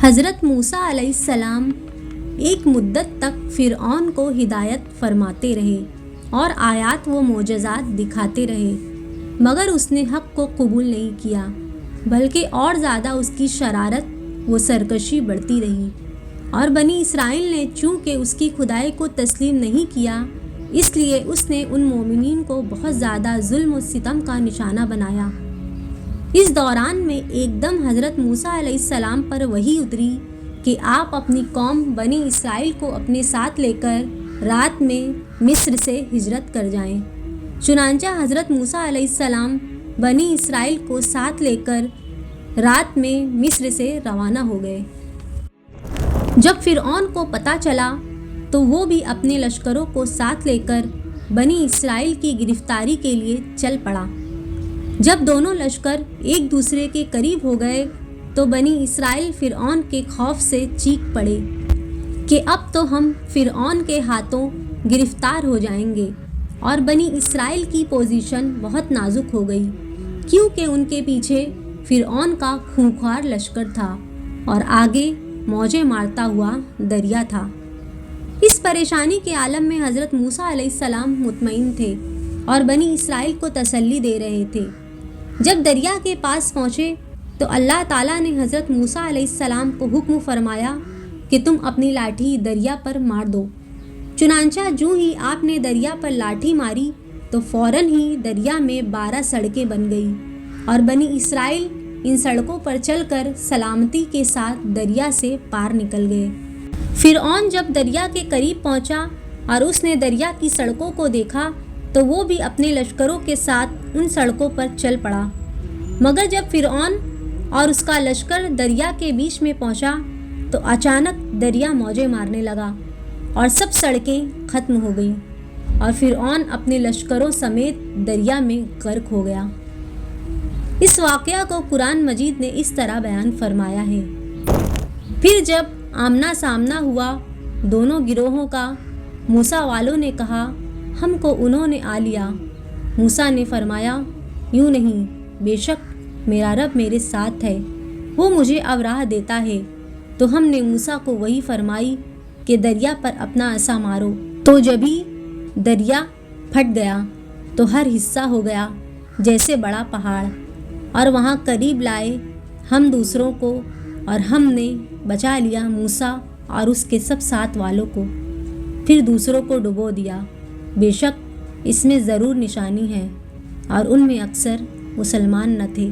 حضرت موسیٰ علیہ السلام ایک مدت تک فرعون کو ہدایت فرماتے رہے اور آیات و معجزات دکھاتے رہے، مگر اس نے حق کو قبول نہیں کیا، بلکہ اور زیادہ اس کی شرارت و سرکشی بڑھتی رہی، اور بنی اسرائیل نے چونکہ اس کی خدائی کو تسلیم نہیں کیا، اس لیے اس نے ان مومنین کو بہت زیادہ ظلم و ستم کا نشانہ بنایا۔ اس دوران میں ایک دم حضرت موسیٰ علیہ السلام پر وحی اتری کہ آپ اپنی قوم بنی اسرائیل کو اپنے ساتھ لے کر رات میں مصر سے ہجرت کر جائیں۔ چنانچہ حضرت موسیٰ علیہ السلام بنی اسرائیل کو ساتھ لے کر رات میں مصر سے روانہ ہو گئے۔ جب فرعون کو پتہ چلا تو وہ بھی اپنے لشکروں کو ساتھ لے کر بنی اسرائیل کی گرفتاری کے لیے چل پڑا۔ جب دونوں لشکر ایک دوسرے کے قریب ہو گئے تو بنی اسرائیل فرعون کے خوف سے چیخ پڑے کہ اب تو ہم فرعون کے ہاتھوں گرفتار ہو جائیں گے، اور بنی اسرائیل کی پوزیشن بہت نازک ہو گئی، کیونکہ ان کے پیچھے فرعون کا خونخوار لشکر تھا اور آگے موجیں مارتا ہوا دریا تھا۔ اس پریشانی کے عالم میں حضرت موسیٰ علیہ السلام مطمئن تھے اور بنی اسرائیل کو تسلی دے رہے تھے۔ جب دریا کے پاس پہنچے تو اللہ تعالیٰ نے حضرت موسیٰ علیہ السلام کو حکم فرمایا کہ تم اپنی لاٹھی دریا پر مار دو۔ چنانچہ جو ہی آپ نے دریا پر لاٹھی ماری تو فوراً ہی دریا میں 12 سڑکیں بن گئی، اور بنی اسرائیل ان سڑکوں پر چل کر سلامتی کے ساتھ دریا سے پار نکل گئے۔ فرعون جب دریا کے قریب پہنچا اور اس نے دریا کی سڑکوں کو دیکھا تو وہ بھی اپنے لشکروں کے ساتھ ان سڑکوں پر چل پڑا، مگر جب فرعون اور اس کا لشکر دریا کے بیچ میں پہنچا تو اچانک دریا موجیں مارنے لگا اور سب سڑکیں ختم ہو گئیں، اور فرعون اپنے لشکروں سمیت دریا میں غرق ہو گیا۔ اس واقعہ کو قرآن مجید نے اس طرح بیان فرمایا ہے: پھر جب آمنا سامنا ہوا دونوں گروہوں کا، موسیٰ والوں نے کہا ہم کو انہوں نے آ لیا۔ موسیٰ نے فرمایا یوں نہیں، بے شک میرا رب میرے ساتھ ہے، وہ مجھے اب راہ دیتا ہے۔ تو ہم نے موسیٰ کو وحی فرمائی کہ دریا پر اپنا عصا مارو، تو جبھی دریا پھٹ گیا تو ہر حصہ ہو گیا جیسے بڑا پہاڑ، اور وہاں قریب لائے ہم دوسروں کو، اور ہم نے بچا لیا موسیٰ اور اس کے سب ساتھ والوں کو، پھر دوسروں کو ڈبو دیا۔ بے شک اس میں ضرور نشانی ہے، اور ان میں اکثر مسلمان نہ تھے۔